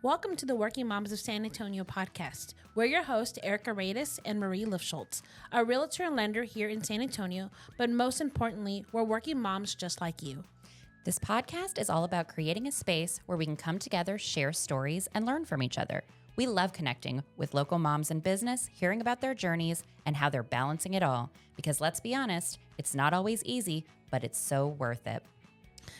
Welcome to the Working Moms of San Antonio podcast. We're your hosts, Erica Radis and Marie Lifschultz, a realtor and lender here in San Antonio, but most importantly, we're working moms just like you. This podcast is all about creating a space where we can come together, share stories, and learn from each other. We love connecting with local moms in business, hearing about their journeys and how they're balancing it all. Because let's be honest, it's not always easy, but it's so worth it.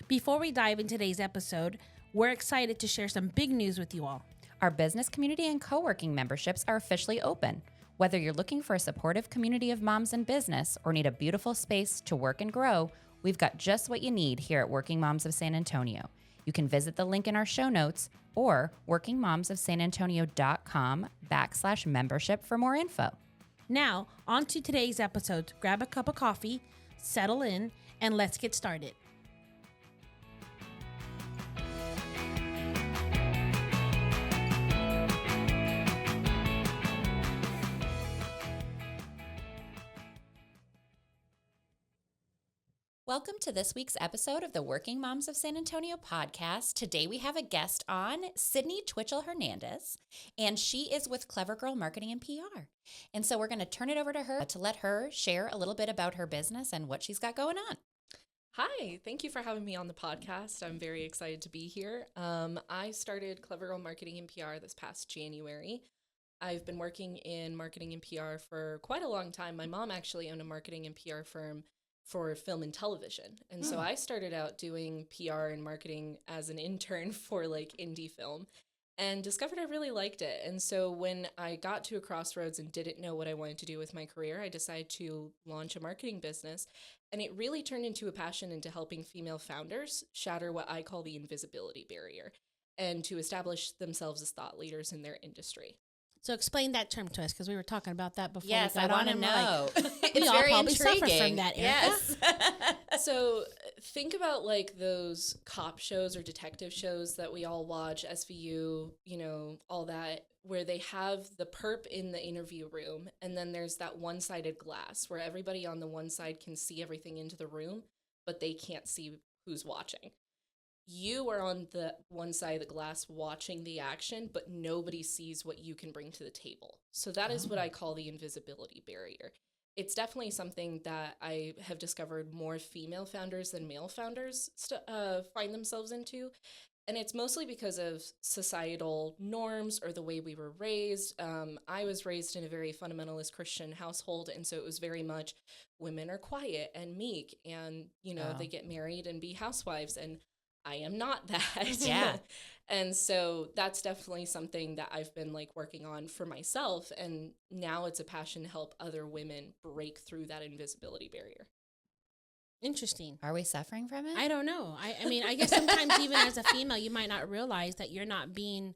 Before we dive into today's episode, we're excited to share some big news with you all. Our business community and co-working memberships are officially open. Whether you're looking for a supportive community of moms in business or need a beautiful space to work and grow, we've got just what you need here at Working Moms of San Antonio. You can visit the link in our show notes or workingmomsofsanantonio.com/membership for more info. Now, on to today's episode. Grab a cup of coffee, settle in, and let's get started. Welcome to this week's episode of the Working Moms of San Antonio podcast. Today we have a guest on, Sydney Twitchell-Hernandez, and she is with Clever Girl Marketing and PR. And so we're going to turn it over to her to let her share a little bit about her business and what she's got going on. Hi, thank you for having me on the podcast. I'm very excited to be here. I started Clever Girl Marketing and PR this past January. I've been working in marketing and PR for quite a long time. My mom actually owned a marketing and PR firm for film and television. And so I started out doing PR and marketing as an intern for like indie film and discovered I really liked it. And so when I got to a crossroads and didn't know what I wanted to do with my career, I decided to launch a marketing business. And it really turned into a passion into helping female founders shatter what I call the invisibility barrier and to establish themselves as thought leaders in their industry. So explain that term to us, because we were talking about that before. Yes, we got I want to know. We all very probably intriguing. suffer from that, Erica. Yes. So think about like those cop shows or detective shows that we all watch, SVU, you know, all that, where they have the perp in the interview room and then there's that one-sided glass where everybody on the one side can see everything into the room, but they can't see who's watching. You are on the one side of the glass watching the action, but nobody sees what you can bring to the table. So that is what I call the invisibility barrier. It's definitely something that I have discovered more female founders than male founders find themselves into. And it's mostly because of societal norms or the way we were raised. I was raised in a very fundamentalist Christian household, and so it was very much women are quiet and meek and, you know, they get married and be housewives, and I am not that. Yeah. And so that's definitely something that I've been like working on for myself. And now it's a passion to help other women break through that invisibility barrier. Interesting. Are we suffering from it? I don't know. I mean, I guess sometimes even as a female, you might not realize that you're not being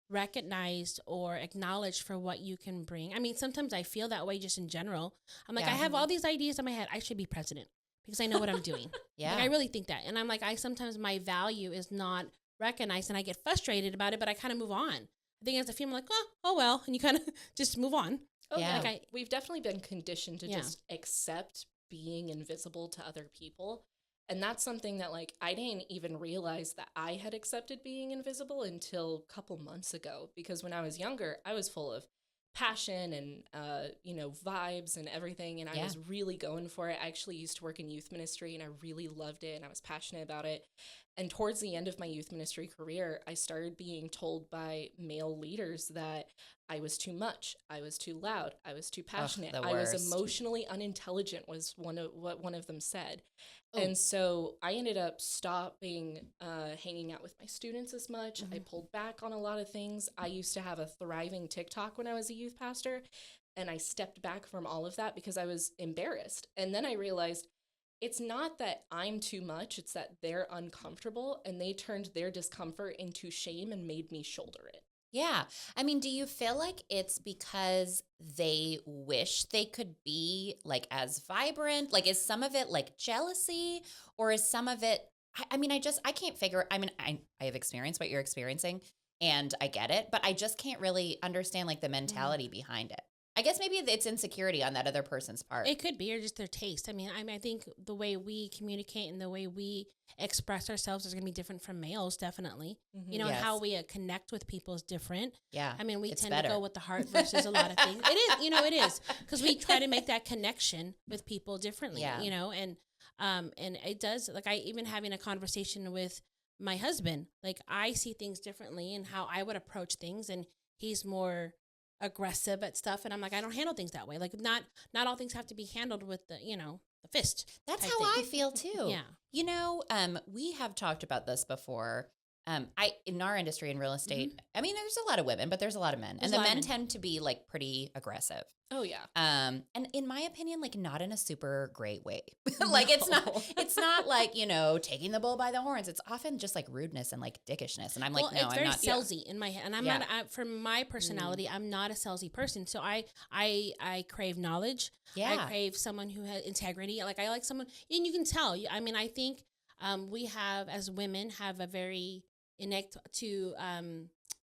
recognized or acknowledged for what you can bring. I mean, sometimes I feel that way just in general. I'm like, I have all these ideas in my head. I should be president because I know what I'm doing. Yeah. Like, I really think that. And I'm like, sometimes my value is not recognized and I get frustrated about it, but I kind of move on. I think as a female, I'm like, oh well. And you kind of just move on. Oh, Yeah. Like we've definitely been conditioned to just accept being invisible to other people. And that's something that like I didn't even realize that I had accepted being invisible until a couple months ago, because when I was younger, I was full of passion and you know, vibes and everything, and I was really going for it. I actually used to work in youth ministry and I really loved it and I was passionate about it. And towards the end of my youth ministry career, I started being told by male leaders that I was too much, I was too loud, I was too passionate, I was emotionally unintelligent, was what one of them said. And so I ended up stopping hanging out with my students as much. I pulled back on a lot of things. I used to have a thriving TikTok when I was a youth pastor, and I stepped back from all of that because I was embarrassed. And then I realized it's not that I'm too much, it's that they're uncomfortable, and they turned their discomfort into shame and made me shoulder it. Yeah. I mean, do you feel like it's because they wish they could be like as vibrant? Like, is some of it like jealousy, or is some of it, I can't figure, I have experienced what you're experiencing and I get it, but I just can't really understand like the mentality behind it. I guess maybe it's insecurity on that other person's part. It could be, or just their taste. I mean, I think the way we communicate and the way we express ourselves is going to be different from males, definitely. Mm-hmm. You know, and how we connect with people is different. Yeah. I mean, we tend to go with the heart versus a lot of things. It is, you know, it is. Because we try to make that connection with people differently, you know, and it does, like, I even having a conversation with my husband, like, I see things differently and how I would approach things, and he's more aggressive at stuff, and I'm like, I don't handle things that way. Like, not all things have to be handled with the, you know, the fist. That's how I feel too. Yeah. You know, we have talked about this before. In our industry in real estate, I mean, there's a lot of women, but there's a lot of men, and the men tend to be like pretty aggressive. Oh yeah. And in my opinion, like, not in a super great way. Like, it's not like, you know, taking the bull by the horns. It's often just like rudeness and like dickishness. And I'm like, no, it's I'm not salesy in my head. And I'm not, for my personality, I'm not a salesy person. So I crave knowledge. Yeah. I crave someone who has integrity. Like, I like someone, and you can tell, I mean, I think, we have, as women, have a very innate to,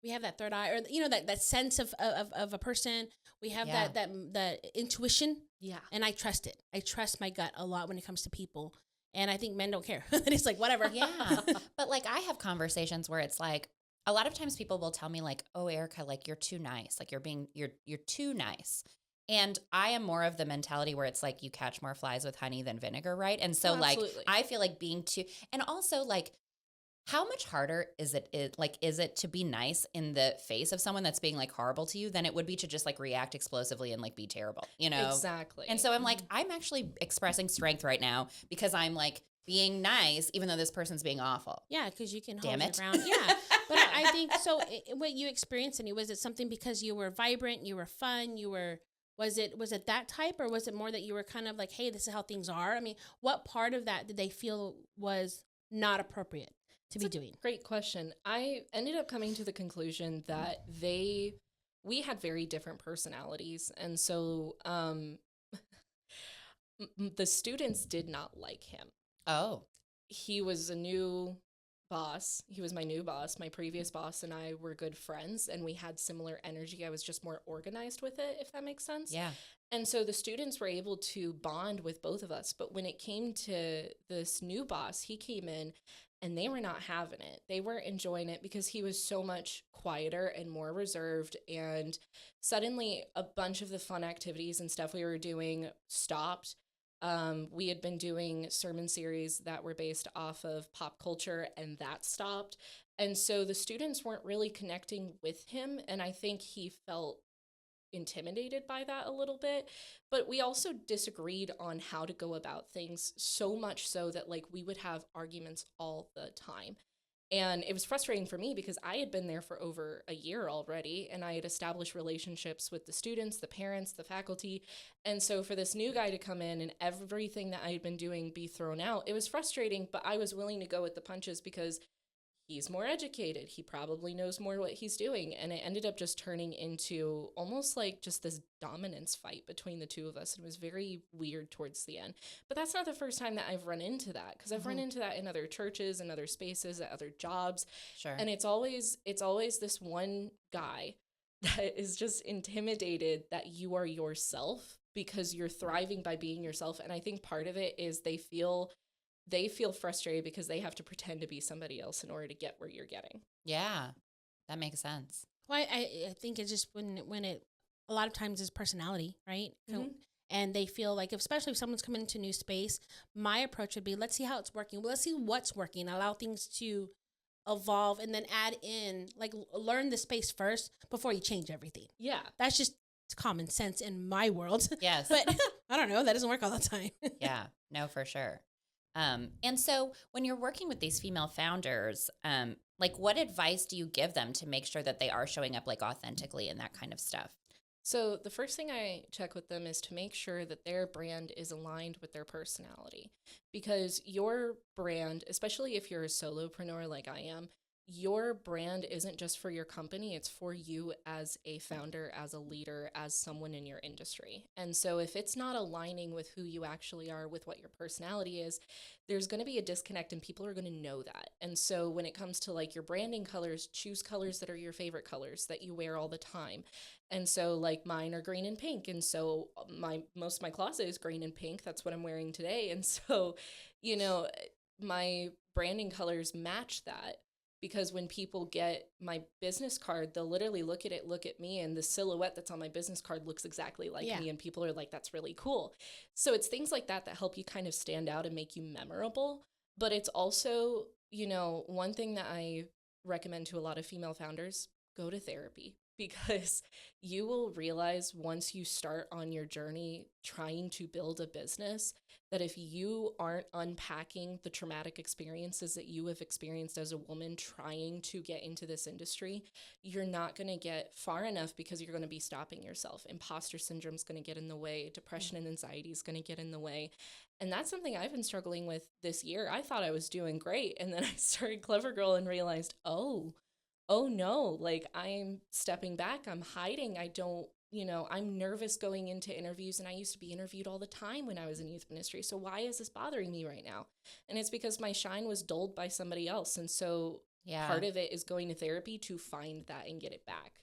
we have that third eye, or, you know, that sense of a person. We have that intuition. Yeah. And I trust it. I trust my gut a lot when it comes to people. And I think men don't care. It's like, whatever. Yeah. But like, I have conversations where it's like, a lot of times people will tell me like, oh, Erica, like, you're too nice. Like, you're too nice. And I am more of the mentality where it's like, you catch more flies with honey than vinegar, right? And so like, I feel like being too, and also like, how much harder is it to be nice in the face of someone that's being like horrible to you than it would be to just like react explosively and like be terrible, you know? Exactly. And so I'm like, I'm actually expressing strength right now because I'm like being nice, even though this person's being awful. Yeah, because you can hold your ground. Yeah, but I think so. What you experienced, and was it something because you were vibrant, you were fun, was it that type, or was it more that you were kind of like, hey, this is how things are? I mean, what part of that did they feel was not appropriate to be doing? Great question. I ended up coming to the conclusion that we had very different personalities. And so the students did not like him. Oh. He was a new boss. He was my new boss. My previous boss and I were good friends, and we had similar energy. I was just more organized with it, if that makes sense. Yeah. And so the students were able to bond with both of us. But when it came to this new boss, he came in and they were not having it. They weren't enjoying it because he was so much quieter and more reserved. And suddenly a bunch of the fun activities and stuff we were doing stopped. We had been doing sermon series that were based off of pop culture, and that stopped. And so the students weren't really connecting with him. And I think he felt intimidated by that a little bit, but we also disagreed on how to go about things, so much so that like we would have arguments all the time. And it was frustrating for me because I had been there for over a year already, and I had established relationships with the students, the parents, the faculty. And so for this new guy to come in and everything that I had been doing be thrown out, it was frustrating, but I was willing to go with the punches because he's more educated. He probably knows more what he's doing. And it ended up just turning into almost like just this dominance fight between the two of us. And it was very weird towards the end. But that's not the first time that I've run into that, because I've run into that in other churches and other spaces, at other jobs. Sure. And it's always this one guy that is just intimidated that you are yourself because you're thriving by being yourself. And I think part of it is they feel frustrated because they have to pretend to be somebody else in order to get where you're getting. Yeah, that makes sense. Well, I think it's just when it a lot of times is personality, right? Mm-hmm. And they feel like, especially if someone's coming into a new space, my approach would be, let's see how it's working. Well, let's see what's working. Allow things to evolve, and then add in, like, learn the space first before you change everything. Yeah. That's just common sense in my world. Yes. But I don't know. That doesn't work all the time. Yeah, no, for sure. And so when you're working with these female founders, like, what advice do you give them to make sure that they are showing up like authentically and that kind of stuff? So the first thing I check with them is to make sure that their brand is aligned with their personality, because your brand, especially if you're a solopreneur like I am, your brand isn't just for your company, it's for you as a founder, as a leader, as someone in your industry. And so if it's not aligning with who you actually are, with what your personality is, there's going to be a disconnect and people are going to know that. And so when it comes to like your branding colors, choose colors that are your favorite colors that you wear all the time. And so like mine are green and pink. And so most of my closet is green and pink. That's what I'm wearing today. And so, you know, my branding colors match that. Because when people get my business card, they'll literally look at me, and the silhouette that's on my business card looks exactly like me. And people are like, that's really cool. So it's things like that that help you kind of stand out and make you memorable. But it's also, you know, one thing that I recommend to a lot of female founders, go to therapy. Because you will realize once you start on your journey trying to build a business, that if you aren't unpacking the traumatic experiences that you have experienced as a woman trying to get into this industry, you're not going to get far enough, because you're going to be stopping yourself. Imposter syndrome is going to get in the way. Depression and anxiety is going to get in the way. And that's something I've been struggling with this year. I thought I was doing great. And then I started Clever Girl and realized, oh no, like I'm stepping back, I'm hiding. I don't, you know, I'm nervous going into interviews, and I used to be interviewed all the time when I was in youth ministry. So why is this bothering me right now? And it's because my shine was dulled by somebody else. And so part of it is going to therapy to find that and get it back.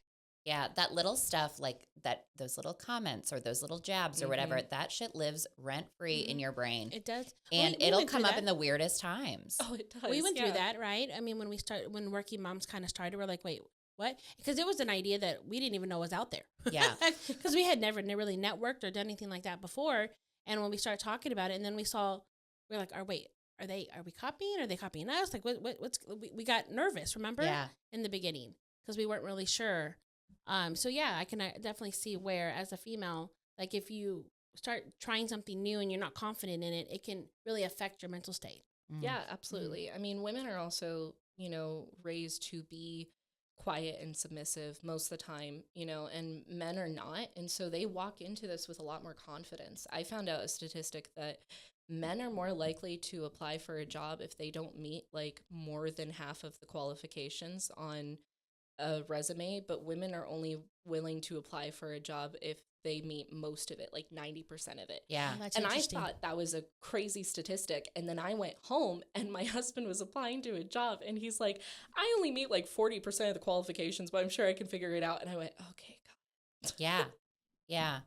Yeah, that little stuff, like that, those little comments or those little jabs or whatever, that shit lives rent-free in your brain. It does. And it'll come up in the weirdest times. Oh, it does. We went through that, right? I mean, when Working Moms kind of started, we're like, wait, what? Because it was an idea that we didn't even know was out there. Yeah. Because we had never really networked or done anything like that before. And when we started talking about it, and then we're like, are we copying? Are they copying us? Like, we got nervous, remember? Yeah. In the beginning, because we weren't really sure. So yeah, I can definitely see where, as a female, like if you start trying something new and you're not confident in it, it can really affect your mental state. Yeah, absolutely. I mean, women are also, you know, raised to be quiet and submissive most of the time, you know, and men are not. And so they walk into this with a lot more confidence. I found out a statistic that men are more likely to apply for a job if they don't meet like more than half of the qualifications on a resume, but women are only willing to apply for a job if they meet most of it, like 90% of it. Yeah. Oh, and I thought that was a crazy statistic. And then I went home and my husband was applying to a job and he's like, I only meet like 40% of the qualifications, but I'm sure I can figure it out. And I went, okay, God. Yeah. Yeah.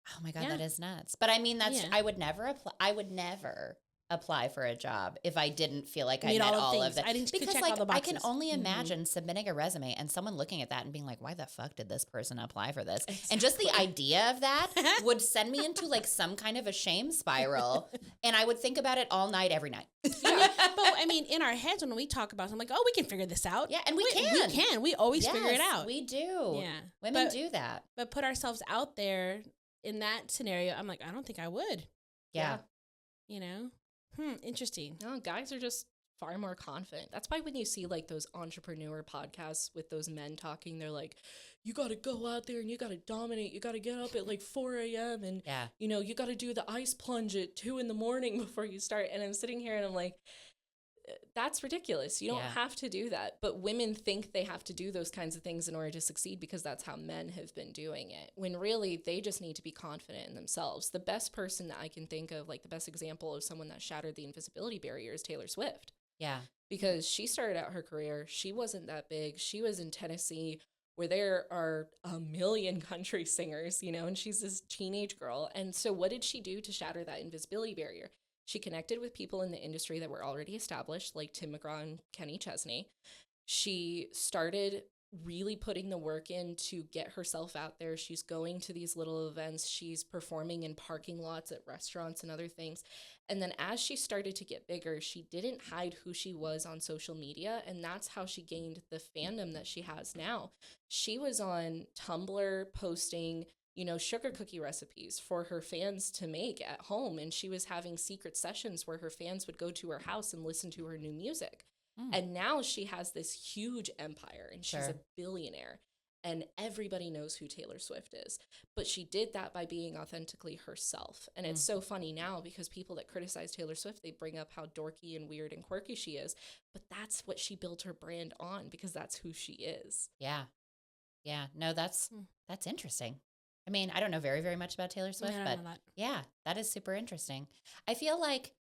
Oh my God, that is nuts. But I mean, I would never apply for a job if I didn't feel like I met all of that. Because like I can only imagine submitting a resume and someone looking at that and being like, why the fuck did this person apply for this? Exactly. And just the idea of that would send me into like some kind of a shame spiral. And I would think about it all night, every night. Yeah. But I mean, in our heads, when we talk about something, like, oh, we can figure this out. Yeah. And we can. We always figure it out. We do. Yeah. Women do that. But put ourselves out there in that scenario, I'm like, I don't think I would. Yeah. You know? Interesting. No, guys are just far more confident. That's why when you see like those entrepreneur podcasts with those men talking, they're like, you got to go out there and you got to dominate. You got to get up at like 4 a.m. and, you know, you got to do the ice plunge at 2 a.m. before you start. And I'm sitting here and I'm like, that's ridiculous. You don't have to do that. But women think they have to do those kinds of things in order to succeed because that's how men have been doing it. When really they just need to be confident in themselves. The best person that I can think of, like the best example of someone that shattered the invisibility barrier is Taylor Swift. Yeah. Because she started out her career, she wasn't that big. She was in Tennessee where there are a million country singers, you know, and she's this teenage girl. And so what did she do to shatter that invisibility barrier? She connected with people in the industry that were already established, like Tim McGraw and Kenny Chesney. She started really putting the work in to get herself out there. She's going to these little events. She's performing in parking lots at restaurants and other things. And then as she started to get bigger, she didn't hide who she was on social media. And that's how she gained the fandom that she has now. She was on Tumblr posting, you know, sugar cookie recipes for her fans to make at home. And she was having secret sessions where her fans would go to her house and listen to her new music. And now she has this huge empire and she's a billionaire. and everybody knows who Taylor Swift is. But she did that by being authentically herself. And it's so funny now because people that criticize Taylor Swift, they bring up how dorky and weird and quirky she is. But that's what she built her brand on, because that's who she is. Yeah. Yeah. No, that's interesting. I mean, I don't know very, very much about Taylor Swift, but yeah, that is super interesting. I feel like,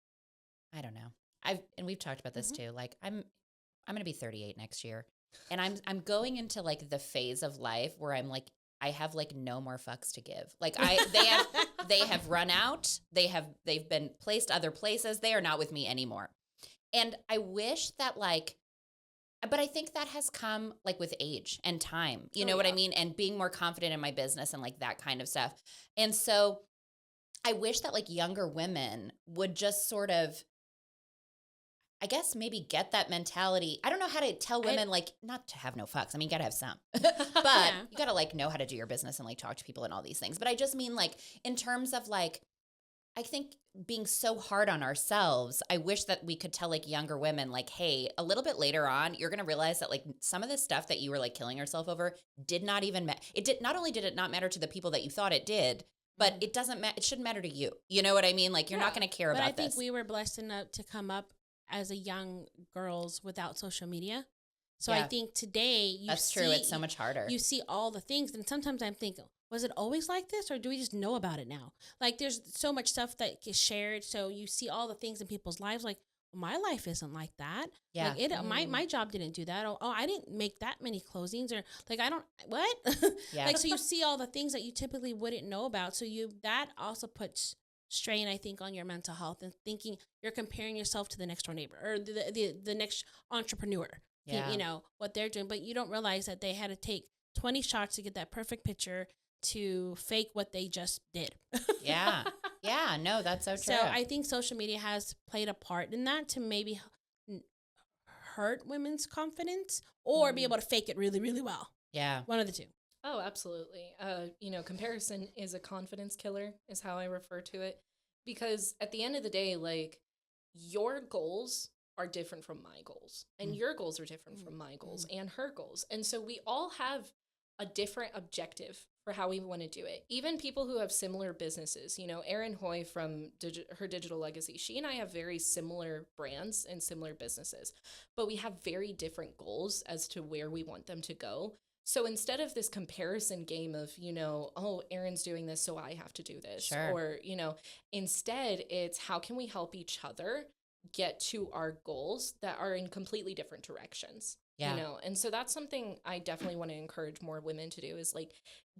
I don't know. And we've talked about this too. Like I'm going to be 38 next year, and I'm going into like the phase of life where I'm like, I have like no more fucks to give. Like they have run out. They've been placed other places. They are not with me anymore. And I wish that like, but I think that has come like with age and time, you know what I mean? And being more confident in my business and like that kind of stuff. And so I wish that like younger women would just sort of, I guess maybe get that mentality. I don't know how to tell women like not to have no fucks. I mean, you gotta have some, but you gotta like know how to do your business and like talk to people and all these things. But I just mean like in terms of like, I think being so hard on ourselves, I wish that we could tell like younger women like, hey, a little bit later on, you're going to realize that like some of the stuff that you were like killing yourself over did not even matter. Not only did it not matter to the people that you thought it did, but it doesn't matter. It shouldn't matter to you. You know what I mean? Like you're not going to care about this. But I think we were blessed enough to come up as a young girls without social media. So I think today that's true. It's so much harder. You see all the things. And sometimes I'm thinking, was it always like this, or do we just know about it now? Like there's so much stuff that gets shared. So you see all the things in people's lives. Like my life isn't like that. Yeah. Like my job didn't do that. Oh, I didn't make that many closings, or like, I don't, what? Yeah. Like, so you see all the things that you typically wouldn't know about. So that also puts strain, I think, on your mental health, and thinking you're comparing yourself to the next door neighbor or the next entrepreneur. Yeah. You know what they're doing, but you don't realize that they had to take 20 shots to get that perfect picture to fake what they just did. Yeah. Yeah. No, that's so true. So I think social media has played a part in that to maybe hurt women's confidence or be able to fake it really, really well. Yeah. One of the two. Oh, absolutely. Comparison is a confidence killer is how I refer to it, because at the end of the day, like your goals are different from my goals, and your goals are different from my goals and her goals. And so we all have a different objective for how we want to do it. Even people who have similar businesses, Erin Hoy from her Digital Legacy, she and I have very similar brands and similar businesses, but we have very different goals as to where we want them to go. So instead of this comparison game of, oh, Erin's doing this, so I have to do this. Sure. Or, instead it's how can we help each other get to our goals that are in completely different directions. Yeah. And so that's something I definitely want to encourage more women to do, is like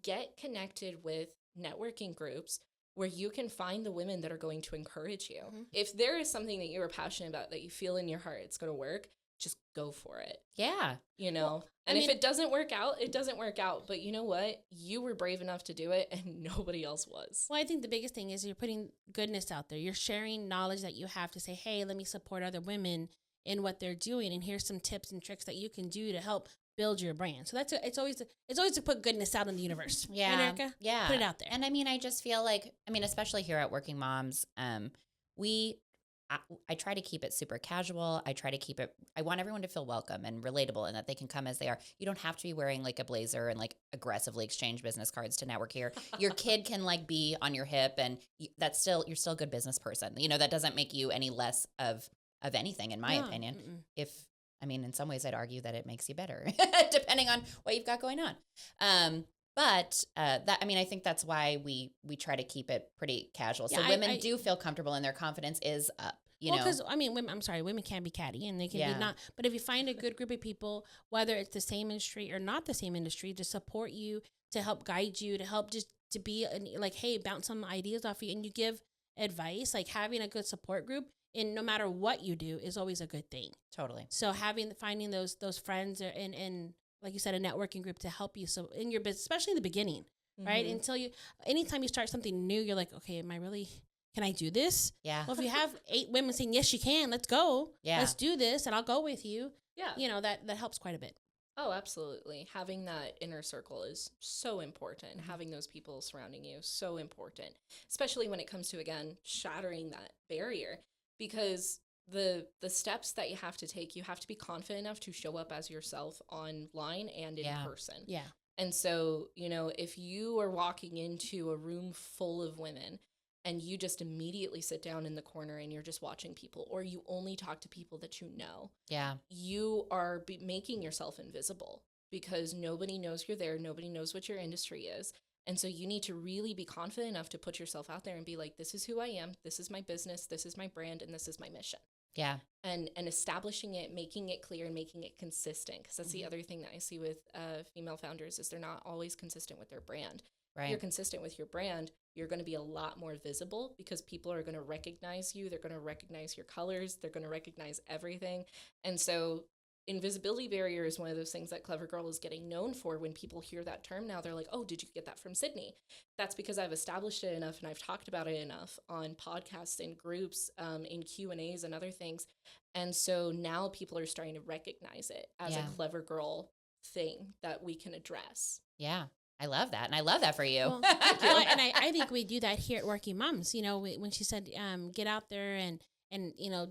get connected with networking groups where you can find the women that are going to encourage you. If there is something that you're passionate about that you feel in your heart it's going to work, just go for it. Yeah. And if it doesn't work out, it doesn't work out. But you know what? You were brave enough to do it and nobody else was. Well, I think the biggest thing is you're putting goodness out there. You're sharing knowledge that you have to say, hey, let me support other women in what they're doing. And here's some tips and tricks that you can do to help build your brand. So it's always to put goodness out in the universe. Yeah. Right, Erica? Yeah. Put it out there. And I mean, I just feel like, especially here at Working Moms, I try to keep it super casual. I want everyone to feel welcome and relatable and that they can come as they are. You don't have to be wearing like a blazer and like aggressively exchange business cards to network here. Your kid can like be on your hip, and you're still a good business person. That doesn't make you any less of anything, in my opinion. In some ways I'd argue that it makes you better depending on what you've got going on. But I think that's why we try to keep it pretty casual. So women do feel comfortable and their confidence is up. Because women can be catty and they can be not. But if you find a good group of people, whether it's the same industry or not the same industry, to support you, to help guide you, to help just to be like, hey, bounce some ideas off you, and you give advice, like having a good support group, and no matter what you do, is always a good thing. Totally. So finding those friends and like you said, a networking group to help you. So in your business, especially in the beginning, right? Anytime you start something new, you're like, okay, can I do this? Yeah. Well, if you have 8 women saying, yes, you can, let's go. Yeah. Let's do this. And I'll go with you. Yeah. That helps quite a bit. Oh, absolutely. Having that inner circle is so important. Having those people surrounding you, so important, especially when it comes to, again, shattering that barrier, because the steps that you have to take, you have to be confident enough to show up as yourself online and in person. Yeah. And so, if you are walking into a room full of women and you just immediately sit down in the corner and you're just watching people, or you only talk to people that you know, you are making yourself invisible because nobody knows you're there. Nobody knows what your industry is. And so you need to really be confident enough to put yourself out there and be like, this is who I am. This is my business. This is my brand. And this is my mission. Yeah. And establishing it, making it clear and making it consistent. Because that's the other thing that I see with female founders is they're not always consistent with their brand. Right. If you're consistent with your brand, you're going to be a lot more visible because people are going to recognize you. They're going to recognize your colors. They're going to recognize everything. And so invisibility barrier is one of those things that Clever Girl is getting known for. When people hear that term now, they're like, oh, did you get that from Sydney? That's because I've established it enough and I've talked about it enough on podcasts and groups, in Q&As and other things. And so now people are starting to recognize it as a Clever Girl thing that we can address. Yeah. I love that. And I love that for you. Well, and I think we do that here at Working Moms. When she said, get out there and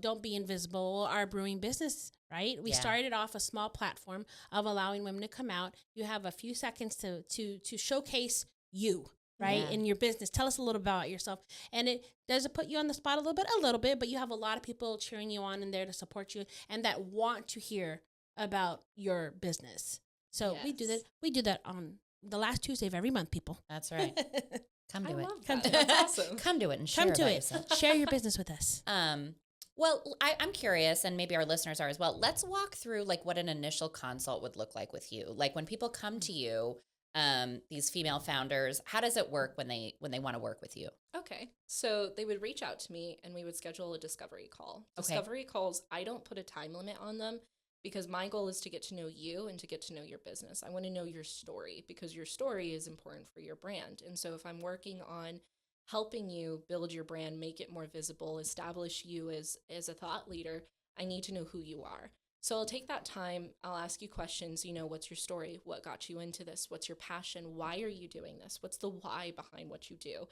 don't be invisible, our brewing business, right? We started off a small platform of allowing women to come out. You have a few seconds to showcase you, right? In your business. Tell us a little about yourself. And does it put you on the spot a little bit, but you have a lot of people cheering you on and there to support you and that want to hear about your business. So we do that on the last Tuesday of every month, people. That's right. Come to it. Come to it. That's awesome. Come to it and share about yourself. Share your business with us. Well, I'm curious, and maybe our listeners are as well. Let's walk through like what an initial consult would look like with you. Like when people come to you, these female founders, how does it work when they want to work with you? Okay. So they would reach out to me and we would schedule a discovery call. Discovery calls, I don't put a time limit on them because my goal is to get to know you and to get to know your business. I want to know your story because your story is important for your brand. And so if I'm working on helping you build your brand, make it more visible, establish you as a thought leader, I need to know who you are. So I'll take that time. I'll ask you questions. What's your story? What got you into this? What's your passion? Why are you doing this? What's the why behind what you do?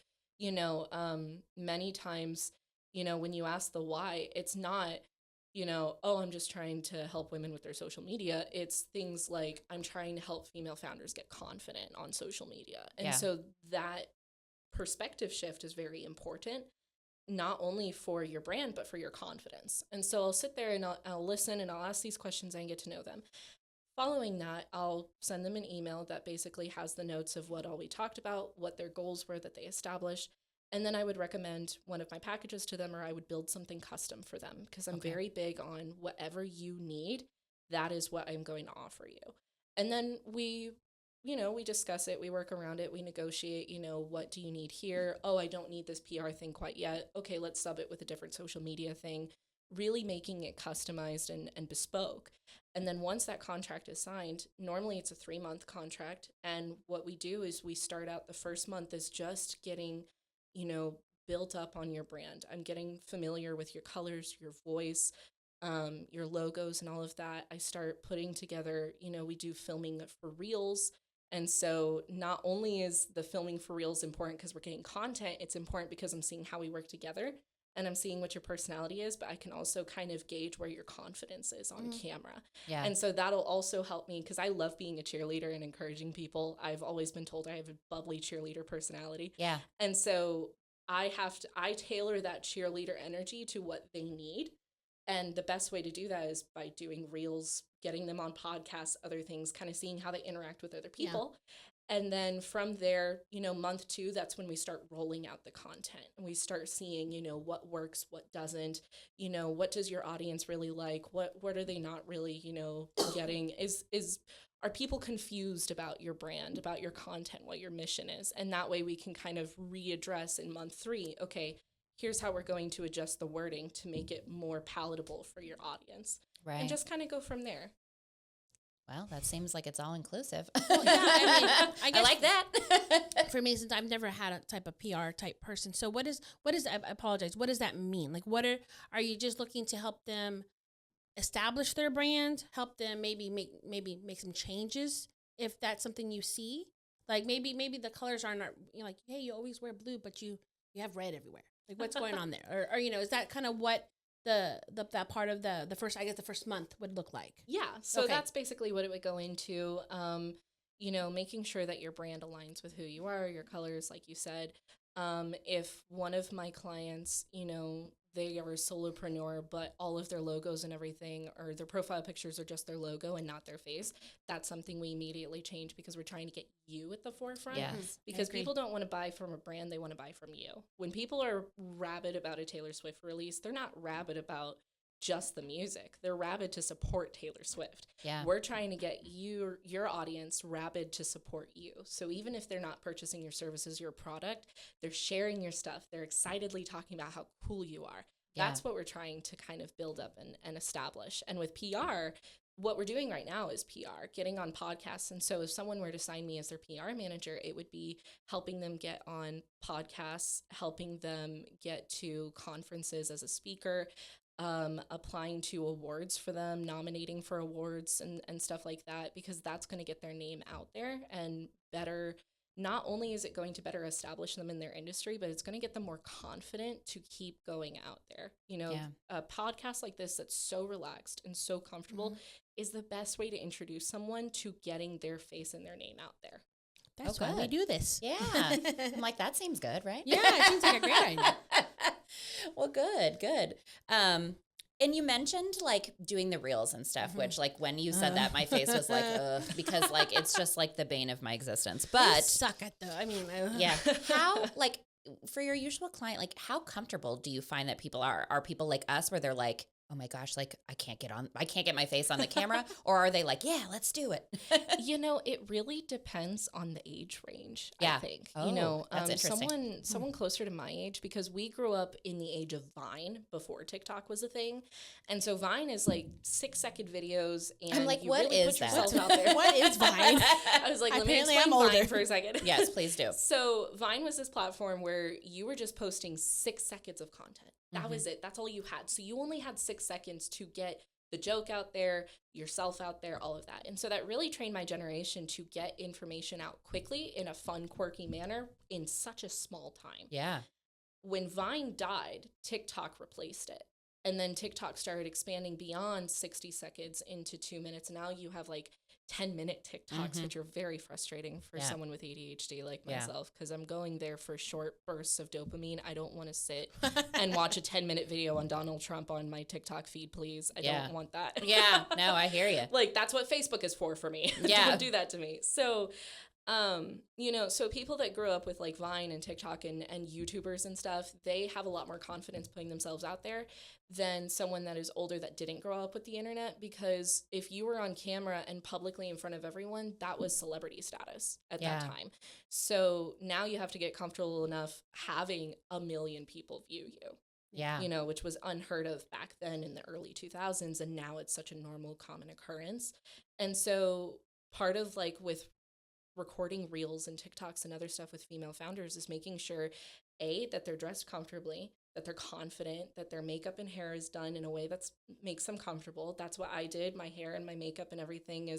Many times, when you ask the why, it's not, oh, I'm just trying to help women with their social media. It's things like I'm trying to help female founders get confident on social media. And so that perspective shift is very important, not only for your brand, but for your confidence. And so I'll sit there and I'll listen and I'll ask these questions and get to know them. Following that, I'll send them an email that basically has the notes of what all we talked about, what their goals were that they established. And then I would recommend one of my packages to them, or I would build something custom for them because I'm very big on whatever you need, that is what I'm going to offer you. And then we discuss it, we work around it, we negotiate, what do you need here? Oh, I don't need this PR thing quite yet. Okay, let's sub it with a different social media thing, really making it customized and bespoke. And then once that contract is signed, normally it's a 3-month contract. And what we do is we start out the first month as just getting built up on your brand. I'm getting familiar with your colors, your voice, your logos and all of that. I start putting together, we do filming for reels. And so not only is the filming for reels important because we're getting content, it's important because I'm seeing how we work together and I'm seeing what your personality is, but I can also kind of gauge where your confidence is on camera. Yeah. And so that'll also help me because I love being a cheerleader and encouraging people. I've always been told I have a bubbly cheerleader personality. Yeah. And so I tailor that cheerleader energy to what they need. And the best way to do that is by doing reels, getting them on podcasts, other things, kind of seeing how they interact with other people. Yeah. And then from there, month 2, that's when we start rolling out the content and we start seeing, what works, what doesn't, what does your audience really like? What are they not really, getting? Are people confused about your brand, about your content, what your mission is? And that way we can kind of readdress in month 3, okay, here's how we're going to adjust the wording to make it more palatable for your audience. Right. And just kind of go from there. Well, that seems like it's all inclusive. Well, yeah, I guess I like that. For me, since I've never had a type of PR type person. So what is I apologize. What does that mean? Like are you just looking to help them establish their brand, help them maybe make some changes if that's something you see? Like maybe the colors are not, like, hey, you always wear blue, but you have red everywhere. Like what's going on there? Or is that kind of what that part of the first, I guess the first month would look like? Yeah. So that's basically what it would go into. making sure that your brand aligns with who you are, your colors, like you said. If one of my clients, they are a solopreneur, but all of their logos and everything, or their profile pictures are just their logo and not their face, that's something we immediately change because we're trying to get you at the forefront. Yes. Because people don't want to buy from a brand, they want to buy from you. When people are rabid about a Taylor Swift release, they're not rabid about just the music. They're rabid to support Taylor Swift. Yeah. We're trying to get your audience rabid to support you. So even if they're not purchasing your services, your product, they're sharing your stuff. They're excitedly talking about how cool you are. Yeah. That's what we're trying to kind of build up and establish. And with PR, what we're doing right now is PR, getting on podcasts. And so if someone were to sign me as their PR manager, it would be helping them get on podcasts, helping them get to conferences as a speaker, applying to awards for them, nominating for awards and stuff like that, because that's going to get their name out there and better. Not only is it going to better establish them in their industry, but it's going to get them more confident to keep going out there. A podcast like this that's so relaxed and so comfortable is the best way to introduce someone to getting their face and their name out there. That's why we do this. Yeah. I'm like, that seems good, right? Yeah, it seems like a great idea. Well, good. And you mentioned like doing the reels and stuff, which like when you said that, my face was like, ugh, because like it's just like the bane of my existence. But I suck at the. I mean, yeah. How like for your usual client, like how comfortable do you find that people are? Are people like us where they're like, oh my gosh, like I can't get my face on the camera, or are they like, yeah, let's do it? It really depends on the age range. Yeah. I think that's interesting. Someone closer to my age, because we grew up in the age of Vine before TikTok was a thing, and so Vine is like 6-second videos, and I'm like, you what really is put that? yourself out there. What is Vine? I was like, let me Apparently explain I'm older. Vine for a second. Yes, please do. So Vine was this platform where you were just posting 6 seconds of content. That was it. That's all you had. So you only had 6 seconds to get the joke out there, yourself out there, all of that. And so that really trained my generation to get information out quickly in a fun, quirky manner in such a small time. Yeah. When Vine died, TikTok replaced it. And then TikTok started expanding beyond 60 seconds into 2 minutes. Now you have like 10-minute TikToks, which are very frustrating for someone with ADHD like myself, because I'm going there for short bursts of dopamine. I don't want to sit and watch a 10-minute video on Donald Trump on my TikTok feed, please. I don't want that. Yeah, no, I hear you. Like, that's what Facebook is for me. Yeah. Don't do that to me. So, so people that grew up with like Vine and TikTok and YouTubers and stuff, they have a lot more confidence putting themselves out there than someone that is older that didn't grow up with the internet, because if you were on camera and publicly in front of everyone, that was celebrity status at that time. So now you have to get comfortable enough having 1 million people view you. Yeah. Which was unheard of back then in the early 2000s. And now it's such a normal, common occurrence. And so part of like with recording reels and TikToks and other stuff with female founders is making sure, that they're dressed comfortably, that they're confident, that their makeup and hair is done in a way that makes them comfortable. That's what I did. My hair and my makeup and everything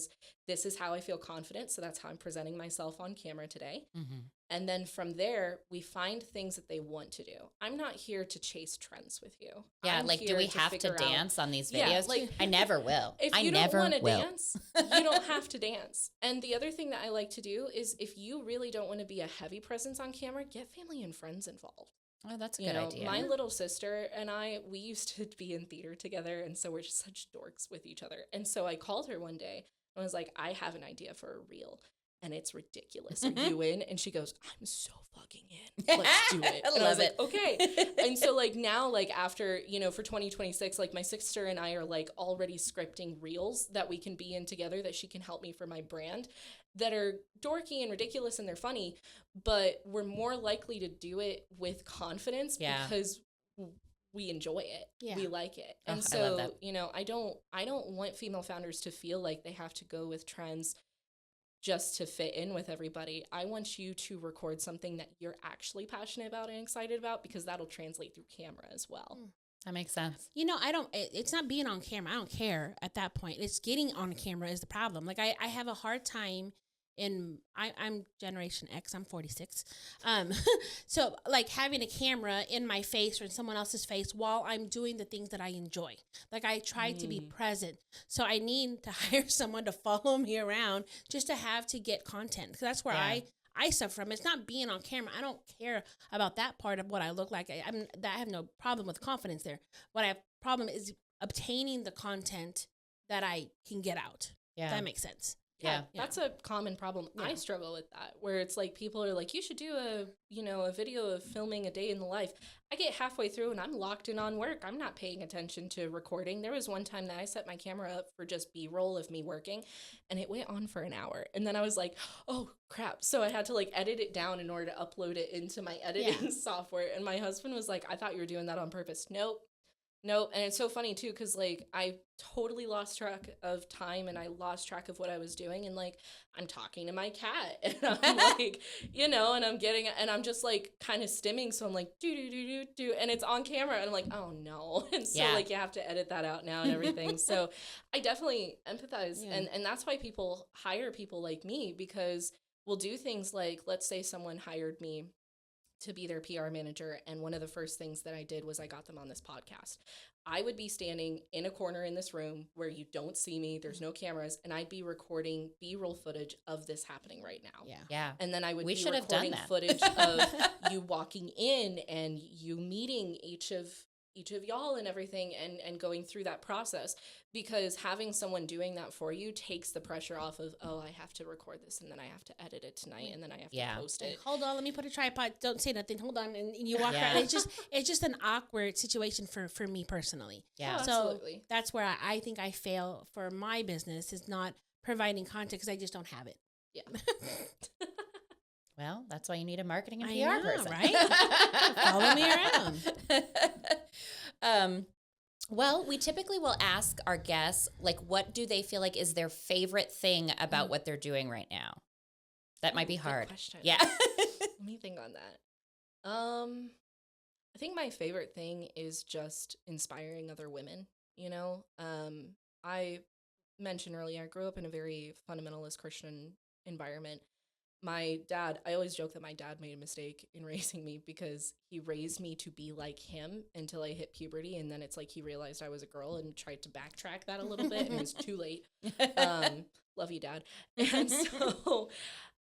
this is how I feel confident. So that's how I'm presenting myself on camera today. Mm-hmm. And then from there, we find things that they want to do. I'm not here to chase trends with you. Yeah, like, do we have to dance on these videos? Yeah, like, I never will. If you don't want to dance, you don't have to dance. And the other thing that I like to do is if you really don't want to be a heavy presence on camera, get family and friends involved. Oh, that's a good idea. My little sister and I, we used to be in theater together, and so we're just such dorks with each other. And so I called her one day and was like, I have an idea for a reel, and it's ridiculous. Are you in? And she goes, I'm so fucking in. Let's do it. And I was like, okay. And so like now, like after, for 2026, like my sister and I are like already scripting reels that we can be in together, that she can help me for my brand, that are dorky and ridiculous and they're funny, but we're more likely to do it with confidence because we enjoy it. Yeah. We like it. And so, I don't want female founders to feel like they have to go with trends just to fit in with everybody. I want you to record something that you're actually passionate about and excited about, because that'll translate through camera as well. That makes sense. It's not being on camera. I don't care at that point. It's getting on camera is the problem. Like I have a hard time I'm Generation X, I'm 46. So like having a camera in my face or in someone else's face while I'm doing the things that I enjoy. Like I try to be present. So I need to hire someone to follow me around just to get content. Cause that's where I suffer from. It's not being on camera. I don't care about that part of what I look like. I have no problem with confidence there. What I have problem is obtaining the content that I can get out. Yeah. If that makes sense. Yeah, that's a common problem. Yeah. I struggle with that, where it's like people are like, you should do a video of filming a day in the life. I get halfway through and I'm locked in on work. I'm not paying attention to recording. There was one time that I set my camera up for just B-roll of me working, and it went on for an hour. And then I was like, oh, crap. So I had to like edit it down in order to upload it into my editing software. And my husband was like, I thought you were doing that on purpose. Nope. And it's so funny too, because like I totally lost track of time and I lost track of what I was doing, and like I'm talking to my cat and I'm like, and I'm just like kind of stimming, so I'm like do, and it's on camera and I'm like, oh no, and so like you have to edit that out now and everything. So I definitely empathize, and that's why people hire people like me, because we'll do things like, let's say someone hired me to be their PR manager, and one of the first things that I did was I got them on this podcast. I would be standing in a corner in this room where you don't see me, there's no cameras, and I'd be recording B-roll footage of this happening right now. Yeah. And then I would be recording footage of you walking in and you meeting each of y'all and everything, and going through that process, because having someone doing that for you takes the pressure off of, oh, I have to record this and then I have to edit it tonight and then I have to post it. Hold on, let me put a tripod. Don't say nothing. Hold on, and you walk around. It's just an awkward situation for me personally. Yeah, so absolutely. That's where I think I fail for my business, is not providing content because I just don't have it. Yeah. Well, that's why you need a marketing and PR person, right? Follow me around. Well, we typically will ask our guests, like, what do they feel like is their favorite thing about what they're doing right now? That might be hard. Good question. Yeah. Let me think on that. I think my favorite thing is just inspiring other women. I mentioned earlier, I grew up in a very fundamentalist Christian environment. My dad, I always joke that my dad made a mistake in raising me, because he raised me to be like him until I hit puberty. And then it's like he realized I was a girl and tried to backtrack that a little bit, and it was too late. Love you, Dad. And so,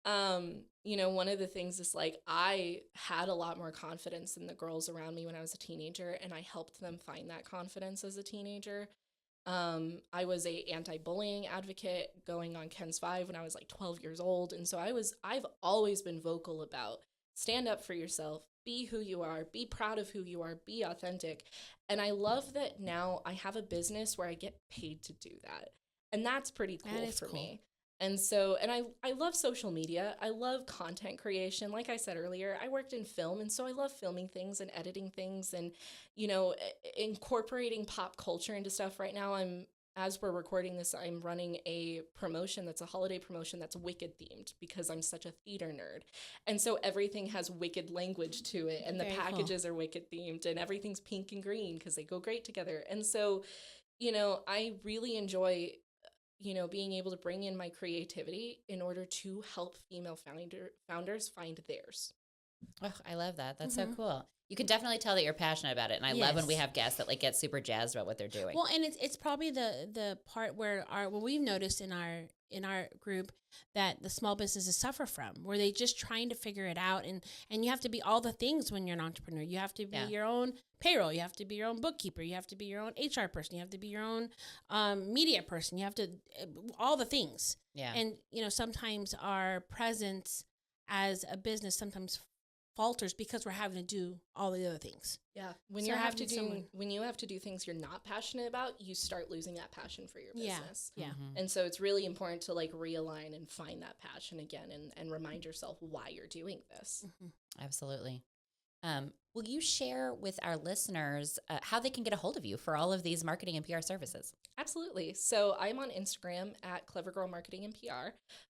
one of the things is like I had a lot more confidence in the girls around me when I was a teenager, and I helped them find that confidence as a teenager. I was a anti-bullying advocate going on Ken's 5 when I was like 12 years old. And so I've always been vocal about stand up for yourself, be who you are, be proud of who you are, be authentic. And I love that now I have a business where I get paid to do that. And that's pretty cool for me. And so, and I love social media. I love content creation. Like I said earlier, I worked in film, and so I love filming things and editing things and, incorporating pop culture into stuff. Right now, as we're recording this, I'm running a promotion that's a holiday promotion that's Wicked themed, because I'm such a theater nerd. And so everything has Wicked language to it, and the packages are Wicked themed, and everything's pink and green because they go great together. And so, I really enjoy being able to bring in my creativity in order to help female founders find theirs. Oh, I love that. That's so cool. You can definitely tell that you're passionate about it. And I love when we have guests that like get super jazzed about what they're doing. Well, and it's probably the part where we've noticed in our group that the small businesses suffer from, where they just trying to figure it out, and you have to be all the things when you're an entrepreneur. You have to be your own payroll, you have to be your own bookkeeper, you have to be your own HR person, you have to be your own media person, you have to all the things. Yeah. And sometimes our presence as a business sometimes falters because we're having to do all the other things. Yeah. When you have to do things you're not passionate about, you start losing that passion for your business. Yeah. Mm-hmm. And so it's really important to like realign and find that passion again, and remind yourself why you're doing this. Mm-hmm. Absolutely. Will you share with our listeners how they can get a hold of you for all of these marketing and PR services? Absolutely. So I'm on Instagram at Clever Girl Marketing and PR.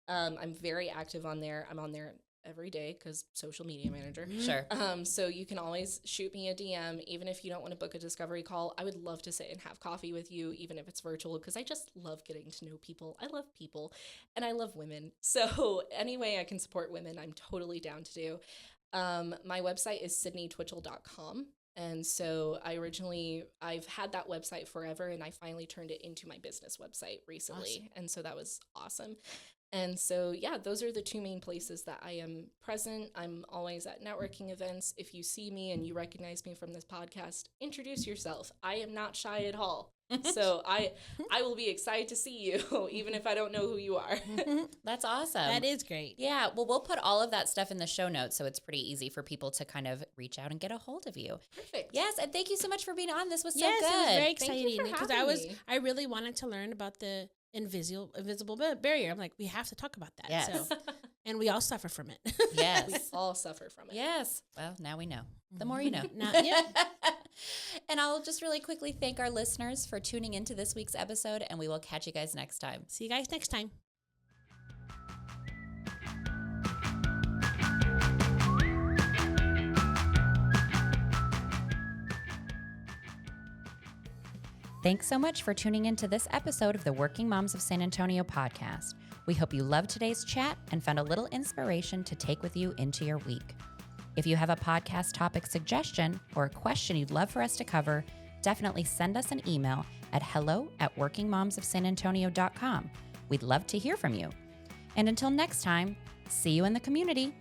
I'm very active on there. I'm on there every day because social media manager. Sure. So you can always shoot me a DM, even if you don't want to book a discovery call. I would love to sit and have coffee with you, even if it's virtual, because I just love getting to know people. I love people and I love women. So any way I can support women, I'm totally down to do. My website is sydneytwitchell.com. And so I've had that website forever, and I finally turned it into my business website recently. Awesome. And so that was awesome. And so, yeah, those are the two main places that I am present. I'm always at networking events. If you see me and you recognize me from this podcast, introduce yourself. I am not shy at all. So I will be excited to see you, even if I don't know who you are. That's awesome. That is great. Yeah. Well, we'll put all of that stuff in the show notes, so it's pretty easy for people to kind of reach out and get a hold of you. Perfect. Yes. And thank you so much for being on. This was so good. Yes, it was very exciting because I really wanted to learn about the invisible barrier. I'm like, we have to talk about that. Yes. So, and we all suffer from it. Yes. We all suffer from it. Yes. Well, now we know. The more you know. And I'll just really quickly thank our listeners for tuning into this week's episode, and we will catch you guys next time. See you guys next time. Thanks so much for tuning into this episode of the Working Moms of San Antonio podcast. We hope you loved today's chat and found a little inspiration to take with you into your week. If you have a podcast topic suggestion or a question you'd love for us to cover, definitely send us an email at hello@workingmomsofsanantonio.com. We'd love to hear from you. And until next time, see you in the community.